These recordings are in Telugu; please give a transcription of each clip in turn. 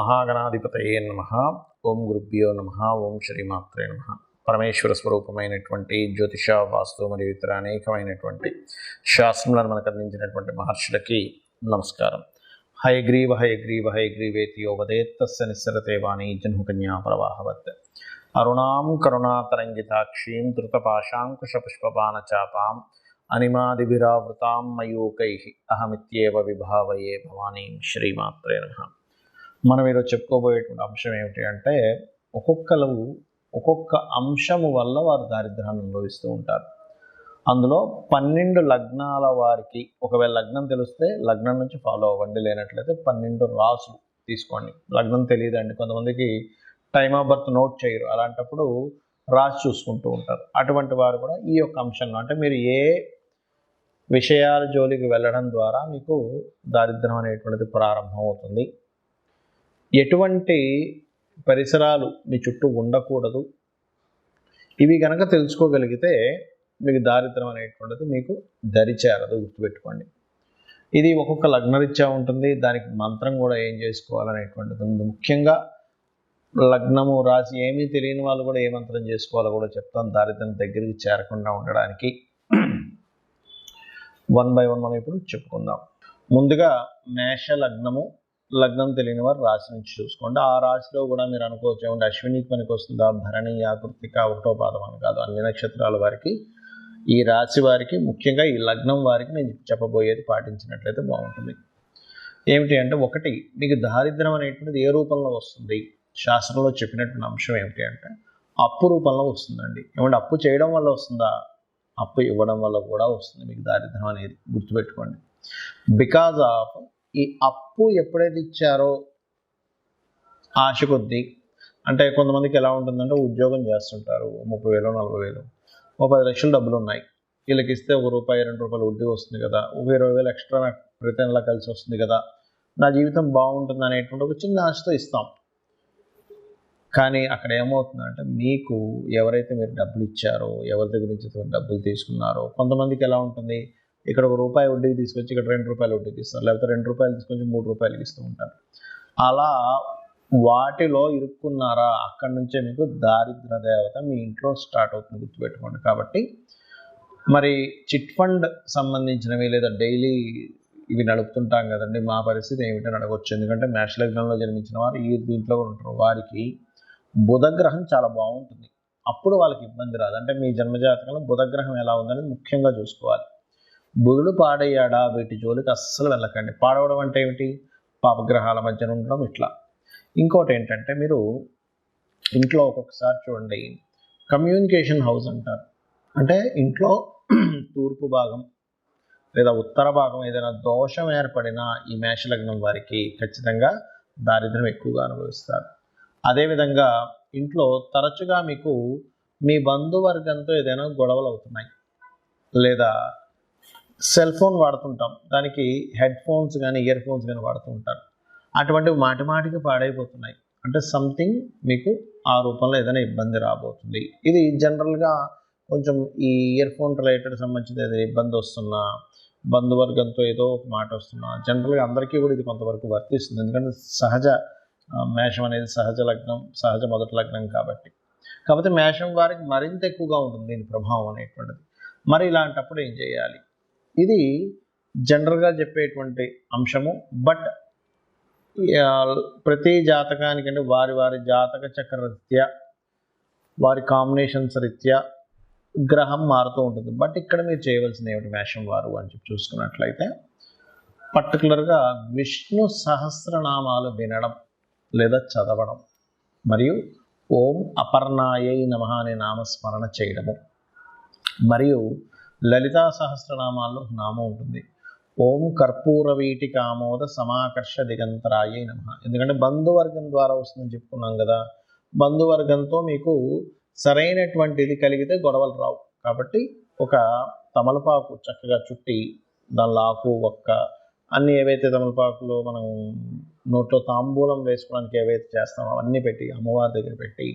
మహాగణాధిపతయే నమః. ఓం గురుభ్యో నమః. ఓం శ్రీమాత్రే నమః. పరమేశ్వర స్వరూపమైనటువంటి జ్యోతిష, వాస్తు మరియు ఇతర అనేకమైనటువంటి శాస్త్రములను మనకు అందించినటువంటి మహర్షులకి నమస్కారం. హయగ్రీవ హయగ్రీవ హయగ్రీవేతి యో వదేత్ తస్య నిస్సరతే వాణీ జన్మకన్యా ప్రవాహవత్. అరుణాం కరుణాతరంగితాక్షీం ధృతపాశాంకుశపుష్పబాణచాపాం అనిమాదిభిరావృతాం మయూకైః అహమిత్యేవ విభావయే భవానీం. శ్రీమాత్రే నమః. మనం ఈరోజు చెప్పుకోబోయేటువంటి అంశం ఏమిటి అంటే, ఒక్కొక్క అంశము వల్ల వారు దారిద్ర్యాన్ని అనుభవిస్తూ ఉంటారు. అందులో 12 లగ్నాల వారికి, ఒకవేళ లగ్నం తెలిస్తే లగ్నం నుంచి ఫాలో అవ్వండి, లేనట్లయితే 12 రాసులు తీసుకోండి. లగ్నం తెలియదండి, కొంతమందికి టైమ్ ఆఫ్ బర్త్ నోట్ చేయరు, అలాంటప్పుడు రాసి చూసుకుంటూ ఉంటారు. అటువంటి వారు కూడా ఈ యొక్క అంశంలో, అంటే మీరు ఏ విషయాల జోలికి వెళ్ళడం ద్వారా మీకు దారిద్ర్యం అనేటువంటిది ప్రారంభం అవుతుంది, ఎటువంటి పరిసరాలు మీ చుట్టూ ఉండకూడదు, ఇవి కనుక తెలుసుకోగలిగితే మీకు దారిద్ర్యం అనేటువంటిది మీకు దరిచేరదు. గుర్తుపెట్టుకోండి. ఇది ఒక్కొక్క లగ్నరీత్యా ఉంటుంది, దానికి మంత్రం కూడా ఏం చేసుకోవాలనేటువంటిది ఉంది. ముఖ్యంగా లగ్నము రాసి ఏమీ తెలియని వాళ్ళు కూడా ఏ మంత్రం చేసుకోవాలో కూడా చెప్తాను, దారిద్ర్యం దగ్గరికి చేరకుండా ఉండడానికి. 1 by 1 మనం ఇప్పుడు చెప్పుకుందాం. ముందుగా మేష లగ్నము. లగ్నం తెలియని వారు రాశి నుంచి చూసుకోండి. ఆ రాశిలో కూడా మీరు అనుకోవచ్చు, ఏమంటే అశ్వినికి పనికి వస్తుందా, భరణి, కృత్తిక, 1వ పాదం అని కాదు, అన్ని నక్షత్రాల వారికి, ఈ రాశి వారికి, ముఖ్యంగా ఈ లగ్నం వారికి నేను చెప్పబోయేది పాటించినట్లయితే బాగుంటుంది. ఏమిటి అంటే, ఒకటి, మీకు దారిద్ర్యం అనేటువంటిది ఏ రూపంలో వస్తుంది? శాస్త్రంలో చెప్పినటువంటి అంశం ఏమిటి అంటే, అప్పు రూపంలో వస్తుందండి. ఏమంటే అప్పు చేయడం వల్ల వస్తుందా? అప్పు ఇవ్వడం వల్ల కూడా వస్తుంది మీకు దారిద్ర్యం అనేది. గుర్తుపెట్టుకోండి. బికాజ్ ఆఫ్ ఈ అప్పు ఎప్పుడైతే ఇచ్చారో ఆశ కొద్దీ, అంటే కొంతమందికి ఎలా ఉంటుందంటే, ఉద్యోగం చేస్తుంటారు, 30,000 40,000, 10 లక్షలు డబ్బులు ఉన్నాయి, వీళ్ళకి ఇస్తే ₹1 ₹2 వడ్డీ వస్తుంది కదా, 20,000 ఎక్స్ట్రా నాకు ప్రతి నెలా కలిసి వస్తుంది కదా, నా జీవితం బాగుంటుంది అనేటువంటి ఒక చిన్న ఆశతో ఇస్తాం. కానీ అక్కడ ఏమవుతుందంటే, మీకు ఎవరైతే మీరు డబ్బులు ఇచ్చారో, ఎవరి దగ్గర నుంచి డబ్బులు తీసుకున్నారో, కొంతమందికి ఎలా ఉంటుంది, ఇక్కడ ₹1 వడ్డీకి తీసుకొచ్చి ఇక్కడ ₹2 వడ్డీకి ఇస్తారు, లేకపోతే ₹2 తీసుకొచ్చి ₹3 ఇస్తూ ఉంటారు. అలా వాటిలో ఇరుక్కున్నారా, అక్కడి నుంచే మీకు దారిద్ర దేవత మీ ఇంట్లో స్టార్ట్ అవుతుంది. గుర్తుపెట్టుకోండి. కాబట్టి మరి చిట్ ఫండ్ సంబంధించినవి, లేదా డైలీ ఇవి నడుపుతుంటాం కదండి, మా పరిస్థితి ఏమిటని అడగవచ్చు. ఎందుకంటే మేష లగ్నంలో జన్మించిన వారు ఈ దీంట్లో కూడా ఉంటారు. వారికి బుధగ్రహం చాలా బాగుంటుంది, అప్పుడు వాళ్ళకి ఇబ్బంది రాదు. అంటే మీ జన్మజాతకంలో బుధగ్రహం ఎలా ఉందనేది ముఖ్యంగా చూసుకోవాలి. బుధుడు పాడయ్యాడా, వీటి జోలికి అస్సలు వెళ్ళకండి. పాడవడం అంటే ఏమిటి? పాపగ్రహాల మధ్యన ఉండడం, ఇట్లా. ఇంకోటి ఏంటంటే, మీరు ఇంట్లో ఒక్కొక్కసారి చూడండి, కమ్యూనికేషన్ హౌస్ అంటారు. అంటే ఇంట్లో తూర్పు భాగం లేదా ఉత్తర భాగం ఏదైనా దోషం ఏర్పడినా ఈ మేషలగ్నం వారికి ఖచ్చితంగా దారిద్ర్యం ఎక్కువగా అనుభవిస్తారు. అదేవిధంగా ఇంట్లో తరచుగా మీకు మీ బంధువర్గంతో ఏదైనా గొడవలు అవుతున్నాయి, లేదా సెల్ ఫోన్ వాడుతుంటాం, దానికి హెడ్ ఫోన్స్ కానీ ఇయర్ ఫోన్స్ కానీ వాడుతూ ఉంటారు, అటువంటివి మాటిమాటికి పాడైపోతున్నాయి, అంటే సంథింగ్ మీకు ఆ రూపంలో ఏదైనా ఇబ్బంది రాబోతుంది. ఇది జనరల్గా కొంచెం ఈ ఇయర్ ఫోన్ రిలేటెడ్ సంబంధించిన ఏదైనా ఇబ్బంది వస్తున్నా, బంధువర్గంతో ఏదో ఒక మాట వస్తున్నా, జనరల్గా అందరికీ కూడా ఇది కొంతవరకు వర్తిస్తుంది. ఎందుకంటే సహజ మేషం అనేది సహజ లగ్నం, సహజ మొదటి లగ్నం కాబట్టి మేషం వారికి మరింత ఎక్కువగా ఉంటుంది దీని ప్రభావం అనేటువంటిది. మరి ఇలాంటప్పుడు ఏం చేయాలి? ఇది జనరల్గా చెప్పేటువంటి అంశము. బట్ ప్రతి జాతకానికంటే వారి జాతక చక్ర రీత్యా, వారి కాంబినేషన్స్ రీత్యా గ్రహం మారుతూ ఉంటుంది. బట్ ఇక్కడ మీరు చేయవలసింది ఏమిటి మేషం వారు అని చెప్పి చూసుకున్నట్లయితే, పర్టికులర్గా విష్ణు సహస్రనామాలు వినడం లేదా చదవడం, మరియు ఓం అపర్ణాయై నమః అనే నామస్మరణ చేయడము, మరియు లలితా సహస్రనామాల్లో నామం ఉంటుంది, ఓం కర్పూర వీటి కామోద సమాకర్ష దిగంతరాయై నమః. ఎందుకంటే బంధువర్గం ద్వారా వస్తుందని చెప్పుకున్నాం కదా, బంధువర్గంతో మీకు సరైనటువంటిది కలిగితే గొడవలు రావు. కాబట్టి ఒక తమలపాకు చక్కగా చుట్టి, దానిలో ఆకు, ఒక్క, అన్నీ ఏవైతే తమలపాకులో మనం నోట్లో తాంబూలం వేసుకోవడానికి ఏవైతే చేస్తామో అవన్నీ పెట్టి అమ్మవారి దగ్గర పెట్టి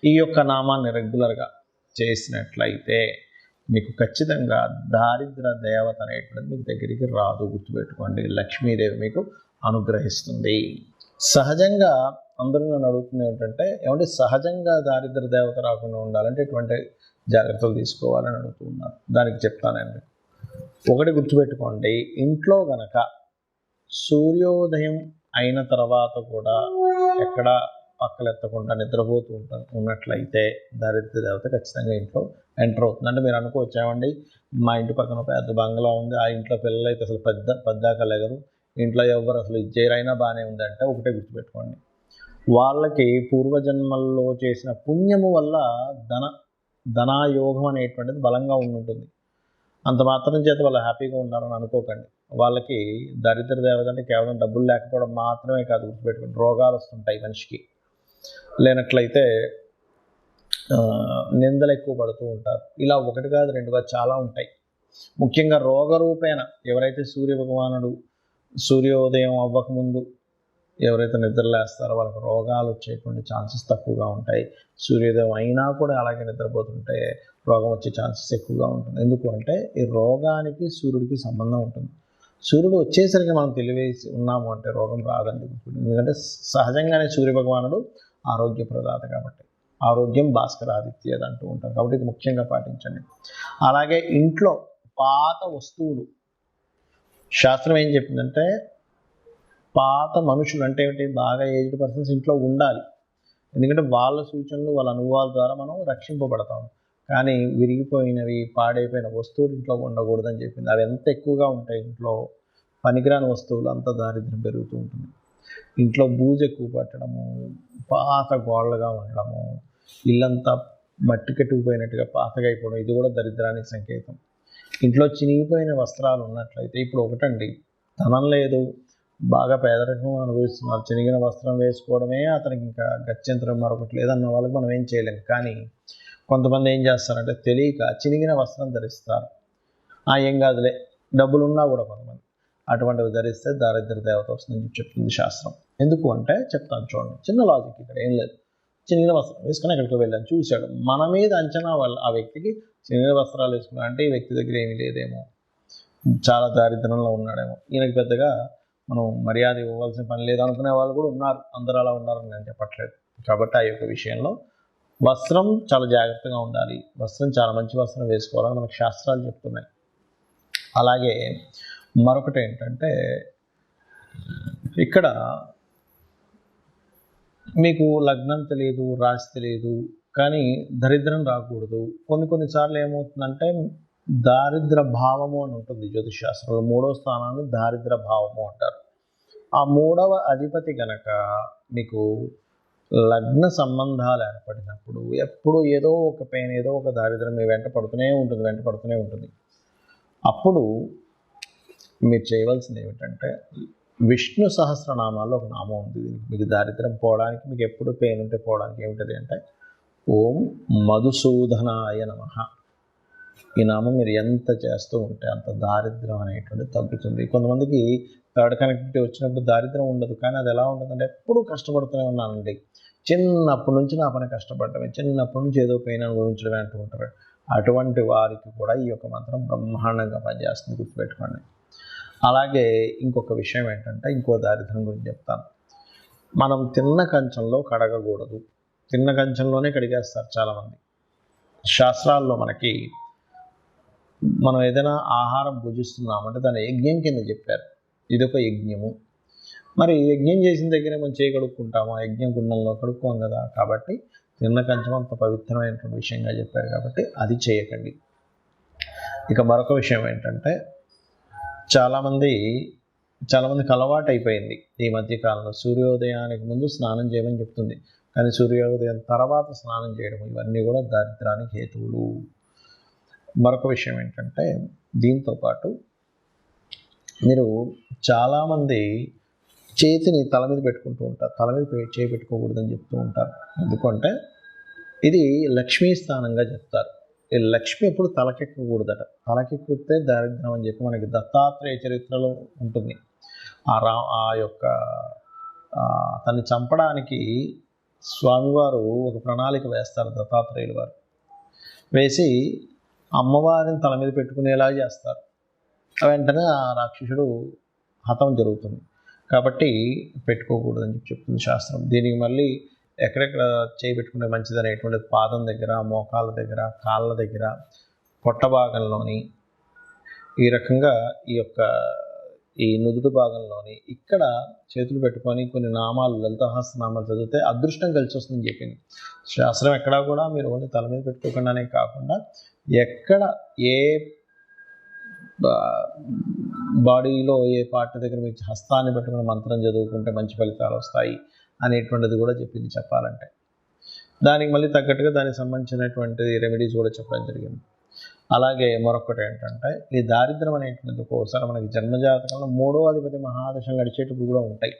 ఈ యొక్క నామాన్ని రెగ్యులర్గా చేసినట్లయితే మీకు ఖచ్చితంగా దారిద్ర దేవత అనేటువంటిది మీకు దగ్గరికి రాదు. గుర్తుపెట్టుకోండి. లక్ష్మీదేవి మీకు అనుగ్రహిస్తుంది. సహజంగా అందరూ నన్ను అడుగుతుంది ఏంటంటే, ఏమంటే సహజంగా దారిద్ర దేవత రాకుండా ఉండాలంటే ఎటువంటి జాగ్రత్తలు తీసుకోవాలని అడుగుతూ ఉన్నారు. దానికి చెప్తానండి. ఒకటి గుర్తుపెట్టుకోండి, ఇంట్లో గనక సూర్యోదయం అయిన తర్వాత కూడా ఎక్కడ పక్కలెత్తకుండా నిద్రపోతూ ఉన్నట్లయితే దారిద్ర దేవత ఖచ్చితంగా ఇంట్లో ఎంటర్ అవుతుంది. అంటే మీరు అనుకోవచ్చు, ఏమండి మా ఇంటి పక్కన పెద్ద బంగ్లా ఉంది, ఆ ఇంట్లో పిల్లలు అయితే అసలు పెద్దాక లెగరు, ఇంట్లో ఎవరు అసలు ఇచ్చేరైనా బాగానే ఉంది అంటే ఒకటే గుర్తుపెట్టుకోండి, వాళ్ళకి పూర్వజన్మల్లో చేసిన పుణ్యము వల్ల ధనాయోగం అనేటువంటిది బలంగా ఉంటుంది. అంత మాత్రం చేత వాళ్ళు హ్యాపీగా ఉండాలని అనుకోకండి. వాళ్ళకి దరిద్ర దేవత అంటే కేవలం డబ్బులు లేకపోవడం మాత్రమే కాదు, గుర్తుపెట్టుకోండి, రోగాలు వస్తుంటాయి మనిషికి. లేనట్లయితే నిందలు ఎక్కువ పడుతూ ఉంటారు. ఇలా ఒకటి కాదు రెండు కాదు చాలా ఉంటాయి. ముఖ్యంగా రోగరూపేణ ఎవరైతే సూర్య భగవానుడు సూర్యోదయం అవ్వకముందు ఎవరైతే నిద్రలేస్తారో వాళ్ళకి రోగాలు వచ్చేటువంటి ఛాన్సెస్ తక్కువగా ఉంటాయి. సూర్యోదయం అయినా కూడా అలాగే నిద్రపోతుంటే రోగం వచ్చే ఛాన్సెస్ ఎక్కువగా ఉంటుంది. ఎందుకు అంటే ఈ రోగానికి సూర్యుడికి సంబంధం ఉంటుంది. సూర్యుడు వచ్చేసరికి మనం తెలివేసి ఉన్నాము అంటే రోగం రాదండి. ఎందుకంటే సహజంగానే సూర్య భగవానుడు ఆరోగ్య ప్రదాత కాబట్టి, ఆరోగ్యం భాస్కరాదిత్యది అంటూ ఉంటాం కాబట్టి ఇది ముఖ్యంగా పాటించండి. అలాగే ఇంట్లో పాత వస్తువులు, శాస్త్రం ఏం చెప్పిందంటే పాత మనుషులు అంటే ఏమిటి, బాగా ఏజ్డ్ పర్సన్స్ ఇంట్లో ఉండాలి. ఎందుకంటే వాళ్ళ సూచనలు వాళ్ళ అనుభవాల ద్వారా మనం రక్షింపబడతాం. కానీ విరిగిపోయినవి పాడైపోయిన వస్తువులు ఇంట్లో ఉండకూడదని చెప్పింది. అవి ఎంత ఎక్కువగా ఉంటాయి ఇంట్లో, పనికిరాని వస్తువులు అంత దారిద్ర్యం పెరుగుతూ ఉంటుంది. ఇంట్లో బూజు ఎక్కువ పట్టడము, పాత గోళ్ళగా ఉండడము, ఇల్లంతా మట్టి కట్టుకుపోయినట్టుగా పాతగా అయిపోవడం, ఇది కూడా దరిద్రానికి సంకేతం. ఇంట్లో చినిగిపోయిన వస్త్రాలు ఉన్నట్లయితే, ఇప్పుడు ఒకటండి, ధనం లేదు, బాగా పేదరికం అనుభవిస్తున్నారు, చినిగిన వస్త్రం వేసుకోవడమే అతనికి ఇంకా గత్యంతరం మరొకటి లేదన్న వాళ్ళకి మనం ఏం చేయలేము. కానీ కొంతమంది ఏం చేస్తారంటే తెలియక చినిగిన వస్త్రం ధరిస్తారు. ఏం కాదులే, డబ్బులున్నా కూడా కొంతమంది అటువంటివి ధరిస్తే దారిద్ర దేవత వస్తుందని చెప్తుంది శాస్త్రం. ఎందుకు అంటే చెప్తాను చూడండి, చిన్న లాజిక్ ఇక్కడ ఏం లేదు. చినిగిన వస్త్రం వేసుకుని ఎక్కడికి వెళ్ళాను, చూశాడు, మన మీద అంచనా వాళ్ళు ఆ వ్యక్తికి చినిగిన వస్త్రాలు వేసుకున్నా అంటే ఈ వ్యక్తి దగ్గర ఏమీ లేదేమో, చాలా దారిద్రంలో ఉన్నాడేమో, ఈయనకి పెద్దగా మనం మర్యాద ఇవ్వాల్సిన పని లేదు అనుకునే వాళ్ళు కూడా ఉన్నారు. అందరూ అలా ఉన్నారని నేను చెప్పట్లేదు. కాబట్టి ఆ యొక్క విషయంలో వస్త్రం చాలా జాగ్రత్తగా ఉండాలి, వస్త్రం చాలా మంచి వస్త్రం వేసుకోవాలని మనకు శాస్త్రాలు చెప్తున్నాయి. అలాగే మరొకటి ఏంటంటే, ఇక్కడ మీకు లగ్నం తెలియదు, రాశి తెలియదు, కానీ దరిద్రం రాకూడదు. కొన్నిసార్లు ఏమవుతుందంటే దారిద్ర భావము అని ఉంటుంది జ్యోతిష్ శాస్త్రంలో. 3వ స్థానాన్ని దారిద్ర భావము అంటారు. ఆ 3వ అధిపతి గనక మీకు లగ్న సంబంధాలు ఏర్పడినప్పుడు ఎప్పుడు ఏదో ఒక పెయిన్, ఏదో ఒక దారిద్రం మీ వెంట పడుతూనే ఉంటుంది. అప్పుడు మీరు చేయవలసింది ఏమిటంటే, విష్ణు సహస్రనామాల్లో ఒక నామం ఉంది మీకు దారిద్రం పోవడానికి, మీకు ఎప్పుడు పెయిన్ ఉంటే పోవడానికి ఏమిటది అంటే ఓం మధుసూదనాయ నమః. ఈ నామం మీరు ఎంత చేస్తూ ఉంటే అంత దారిద్రం అనేటువంటిది తగ్గుతుంది. కొంతమందికి థర్డ్ కనెక్టివిటీ వచ్చినప్పుడు దారిద్రం ఉండదు, కానీ అది ఎలా ఉంటుందంటే ఎప్పుడూ కష్టపడుతూనే ఉన్నానండి, చిన్నప్పటి నుంచి నా పని కష్టపడటమే, చిన్నప్పటి నుంచి ఏదో పెయిన్ అనుభవించడమే అంటూ ఉంటారు. అటువంటి వారికి కూడా ఈ యొక్క మంత్రం బ్రహ్మాండంగా పనిచేస్తుంది, గుర్తుపెట్టుకోండి. అలాగే ఇంకొక విషయం ఏంటంటే, ఇంకో దారిద్రం గురించి చెప్తాను. మనం తిన్న కంచంలో కడగకూడదు. తిన్న కంచంలోనే కడిగేస్తారు చాలామంది. శాస్త్రాల్లో మనకి మనం ఏదైనా ఆహారం భుజిస్తున్నామంటే దాన్ని యజ్ఞం కింద చెప్పారు. ఇదొక యజ్ఞము. మరి యజ్ఞం చేసిన దగ్గరే మనం చేయి కడుక్కుంటాము, ఆ యజ్ఞం కుండంలో కడుక్కోం కదా. కాబట్టి తిన్న కంచం అంత పవిత్రమైనటువంటి విషయంగా చెప్పారు కాబట్టి అది చేయకండి. ఇక మరొక విషయం ఏంటంటే, చాలామందికి అలవాటు అయిపోయింది ఈ మధ్యకాలంలో సూర్యోదయానికి ముందు స్నానం చేయమని చెప్తుంది, కానీ సూర్యోదయం తర్వాత స్నానం చేయడం, ఇవన్నీ కూడా దారిద్రానికి హేతువులు. మరొక విషయం ఏంటంటే, దీంతోపాటు మీరు చాలామంది చేతిని తల మీద పెట్టుకుంటూ ఉంటారు, తల మీద చేయి పెట్టుకోకూడదని చెప్తూ ఉంటారు. ఎందుకంటే ఇది లక్ష్మీ స్థానంగా చెప్తారు. ఈ లక్ష్మి ఎప్పుడు తలకెక్కకూడదట, తలకెక్కితే దారిద్రం అని చెప్పి మనకి దత్తాత్రేయ చరిత్రలో ఉంటుంది. ఆ యొక్క తన్ని చంపడానికి స్వామివారు ఒక ప్రణాళిక వేస్తారు, దత్తాత్రేయులు వారు వేసి అమ్మవారిని తల మీద పెట్టుకునేలా చేస్తారు. వెంటనే ఆ రాక్షసుడు హతం జరుగుతుంది. కాబట్టి పెట్టుకోకూడదని చెప్తుంది శాస్త్రం. దీనికి మళ్ళీ ఎక్కడెక్కడ చేయి పెట్టుకుంటే మంచిది అనేటువంటిది పాదం దగ్గర, మోకాళ్ళ దగ్గర, కాళ్ళ దగ్గర, పొట్ట భాగంలోని, ఈ రకంగా ఈ నుదుటి భాగంలోని ఇక్కడ చేతులు పెట్టుకొని కొన్ని నామాలు, లలితాసహస్రనామాలు చదివితే అదృష్టం కలిసి వస్తుందని చెప్పింది శాస్త్రం. ఎక్కడా కూడా మీరు ఓన్లీ తల మీద పెట్టుకోకుండానే కాకుండా ఎక్కడ ఏ బాడీలో ఏ పార్ట్ దగ్గర మీరు హస్తాన్ని పెట్టుకుని మంత్రం చదువుకుంటే మంచి ఫలితాలు వస్తాయి అనేటువంటిది కూడా చెప్పింది చెప్పాలంటే. దానికి మళ్ళీ తగ్గట్టుగా దానికి సంబంధించినటువంటి రెమెడీస్ కూడా చెప్పడం జరిగింది. అలాగే మరొకటి ఏంటంటే, ఈ దారిద్ర్యం అనేటువంటిది ఒక్కోసారి మనకి జన్మజాతకంలో 3వ అధిపతి మహాదశ నడిచేటప్పుడు కూడా ఉంటాయి.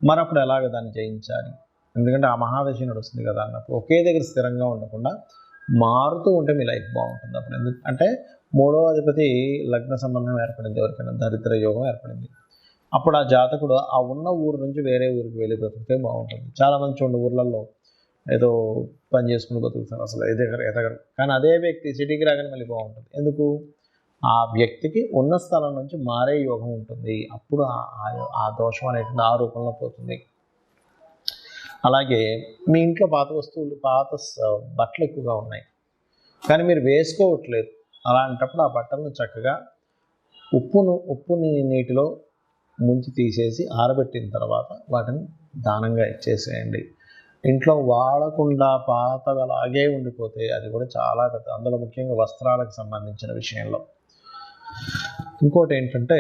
మరి అప్పుడు ఎలాగ దాన్ని జయించాలి? ఎందుకంటే ఆ మహాదశ నడుస్తుంది కదా అన్నప్పుడు ఒకే దగ్గర స్థిరంగా ఉండకుండా మారుతూ ఉంటే మీ లైఫ్ బాగుంటుంది. అప్పుడు ఎందుకంటే 3వ అధిపతి లగ్న సంబంధం ఏర్పడింది, ఎవరికైనా దరిద్ర యోగం ఏర్పడింది. అప్పుడు ఆ జాతకుడు ఆ ఉన్న ఊరు నుంచి వేరే ఊరికి వెళ్ళి బ్రతికితే బాగుంటుంది. చాలామంది చూడండి ఊర్లలో ఏదో పని చేసుకుని బతుకుతారు, అసలు ఎదగరు. కానీ అదే వ్యక్తి సిటీకి రాగానే మళ్ళీ బాగుంటుంది. ఎందుకు? ఆ వ్యక్తికి ఉన్న స్థలం నుంచి మారే యోగం ఉంటుంది. అప్పుడు ఆ దోషం అనేటువంటి ఆ రూపంలో పోతుంది. అలాగే మీ ఇంట్లో పాత వస్తువులు, పాత బట్టలు ఎక్కువగా ఉన్నాయి కానీ మీరు వేసుకోవట్లేదు. అలాంటప్పుడు ఆ బట్టలను చక్కగా ఉప్పుని నీటిలో ముంచి తీసేసి ఆరబెట్టిన తర్వాత వాటిని దానంగా ఇచ్చేసేయండి. ఇంట్లో వాడకుండా పాతగా అలాగే ఉండిపోతే అది కూడా చాలా పెద్ద, అందులో ముఖ్యంగా వస్త్రాలకు సంబంధించిన విషయంలో. ఇంకోటి ఏంటంటే,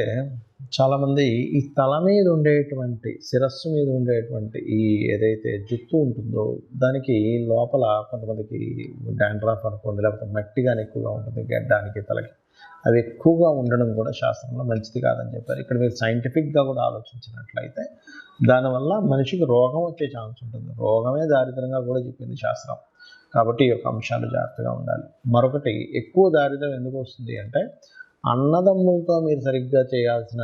చాలామంది ఈ తల మీద ఉండేటువంటి, శిరస్సు మీద ఉండేటువంటి ఈ ఏదైతే జుట్టు ఉంటుందో దానికి లోపల కొంతమందికి డాండ్రఫ్ అనుకోండి, లేకపోతే మట్టి కానీ ఎక్కువగా ఉంటుంది గడ్డానికి, తలకి. అవి ఎక్కువగా ఉండడం కూడా శాస్త్రంలో మంచిది కాదని చెప్పారు. ఇక్కడ మీరు సైంటిఫిక్గా కూడా ఆలోచించినట్లయితే దానివల్ల మనిషికి రోగం వచ్చే ఛాన్స్ ఉంటుంది. రోగమే దారిద్రంగా కూడా చెప్పింది శాస్త్రం. కాబట్టి ఈ యొక్క అంశాలు జాగ్రత్తగా ఉండాలి. మరొకటి, ఎక్కువ దారిద్రం ఎందుకు వస్తుంది అంటే, అన్నదమ్ములతో మీరు సరిగ్గా చేయాల్సిన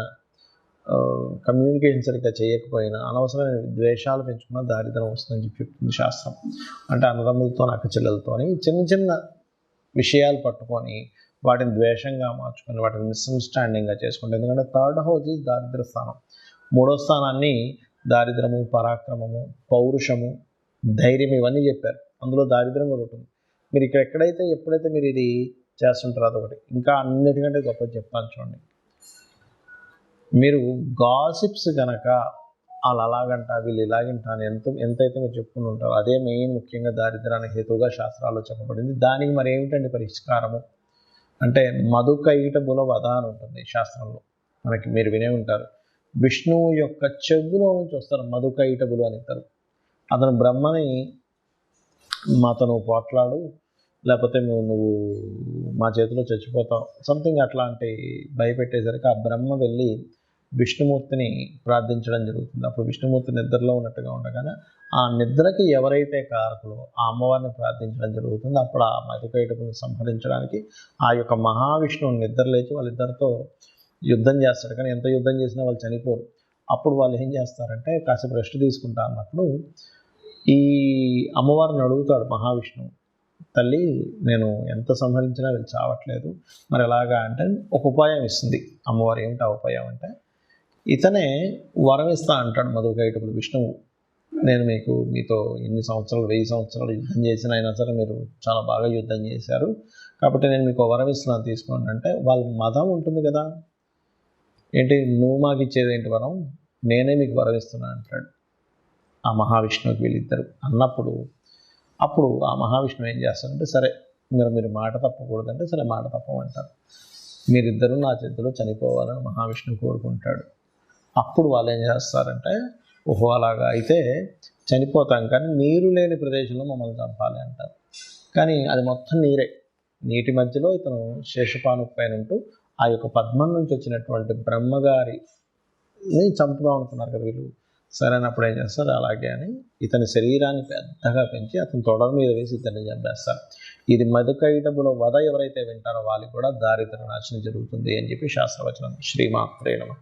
కమ్యూనికేషన్ సరిగ్గా చేయకపోయినా అనవసరమైన ద్వేషాలు పెంచుకున్న దారిద్రం వస్తుందని చెప్తుంది శాస్త్రం. అంటే అన్నదమ్ములతో, అక్కచెల్లెలతో చిన్న చిన్న విషయాలు పట్టుకొని వాటిని ద్వేషంగా మార్చుకొని వాటిని మిస్అండర్స్టాండింగ్గా చేసుకుంటే, ఎందుకంటే 3rd హౌస్ ఈజ్ దారిద్ర స్థానం. 3వ స్థానాన్ని దారిద్రము, పరాక్రమము, పౌరుషము, ధైర్యం ఇవన్నీ చెప్పారు. అందులో దారిద్రం కూడా ఉంటుంది. మీరు ఇక్కడ ఎప్పుడైతే మీరు ఇది చేస్తుంటారో అదొకటి. ఇంకా అన్నిటికంటే గొప్పది చెప్తాను చూడండి. మీరు గాసిప్స్ కనుక వాళ్ళు అలాగంట వీళ్ళు ఇలాగంట అని ఎంతైతే మీరు చెప్పుకుని ఉంటారో అదే మెయిన్ ముఖ్యంగా దారిద్రానికి హేతువుగా శాస్త్రాల్లో చెప్పబడింది. దానికి మరి ఏమిటండి పరిష్కారము అంటే, మధుకైటబుల వధ అని ఉంటుంది శాస్త్రంలో. మనకి మీరు వినే ఉంటారు, విష్ణువు యొక్క చెవులో నుంచి వస్తారు మధుకైటబులు అని ఇస్తారు. అతను బ్రహ్మని మాతో నువ్వు పోట్లాడు, లేకపోతే నువ్వు మా చేతిలో చచ్చిపోతావు, సంథింగ్ అట్లాంటి భయపెట్టేసరికి ఆ బ్రహ్మ వెళ్ళి విష్ణుమూర్తిని ప్రార్థించడం జరుగుతుంది. అప్పుడు విష్ణుమూర్తి నిద్రలో ఉన్నట్టుగా ఉండగానే ఆ నిద్రకి ఎవరైతే కారకులో ఆ అమ్మవారిని ప్రార్థించడం జరుగుతుంది. అప్పుడు ఆ మధుకైటపుని సంహరించడానికి ఆ యొక్క మహావిష్ణువు నిద్ర లేచి వాళ్ళిద్దరితో యుద్ధం చేస్తాడు. కానీ ఎంత యుద్ధం చేసినా వాళ్ళు చనిపోరు. అప్పుడు వాళ్ళు ఏం చేస్తారంటే, కాసేపు రెస్ట్ తీసుకుంటా అన్నప్పుడు ఈ అమ్మవారిని అడుగుతాడు మహావిష్ణువు, తల్లి నేను ఎంత సంహరించినా వీళ్ళు చావట్లేదు, మరి ఎలాగా అంటే ఒక ఉపాయం ఇస్తుంది అమ్మవారు. ఏమిటి ఆ ఉపాయం అంటే, ఇతనే వరం ఇస్తా అంటాడు మధుకైటపుడు విష్ణువు. నేను మీతో ఎన్ని సంవత్సరాలు 1000 సంవత్సరాలు యుద్ధం చేసిన అయినా సరే మీరు చాలా బాగా యుద్ధం చేశారు, కాబట్టి నేను మీకు వరం ఇస్తున్నాను తీసుకోండి అంటే, వాళ్ళ మదం ఉంటుంది కదా, ఏంటి నువ్వు మాకు ఇచ్చేది ఏంటి వరం, నేనే మీకు వరం ఇస్తున్నాను అంటాడు ఆ మహావిష్ణువుకి వీళ్ళిద్దరు అన్నప్పుడు. అప్పుడు ఆ మహావిష్ణువు ఏం చేస్తారంటే, సరే మీరు మాట తప్పకూడదంటే సరే మాట తప్పమంటారు. మీరిద్దరూ నా చేతిలో చనిపోవాలని మహావిష్ణువు కోరుకుంటాడు. అప్పుడు వాళ్ళు ఏం చేస్తారంటే, ఓహో అలాగా అయితే చనిపోతాం కానీ నీరు లేని ప్రదేశంలో మమ్మల్ని చంపాలి అంటారు. కానీ అది మొత్తం నీరే. నీటి మధ్యలో ఇతను శేషపాను పైన ఉంటూ ఆ యొక్క పద్మం నుంచి వచ్చినటువంటి బ్రహ్మగారిని చంపుదాం అనుకున్నారు కదా వీళ్ళు. సరైనప్పుడు ఏం చేస్తారు, అలాగే అని ఇతని శరీరాన్ని పెద్దగా పెంచి అతని తొడ మీద వేసి ఇతన్ని చంపేస్తారు. ఇది మధుకైటబుల వధ ఎవరైతే వింటారో వాళ్ళకి కూడా దారిద్ర నాశనం జరుగుతుంది అని చెప్పి శాస్త్రవచనం. శ్రీమాత్రే నమః.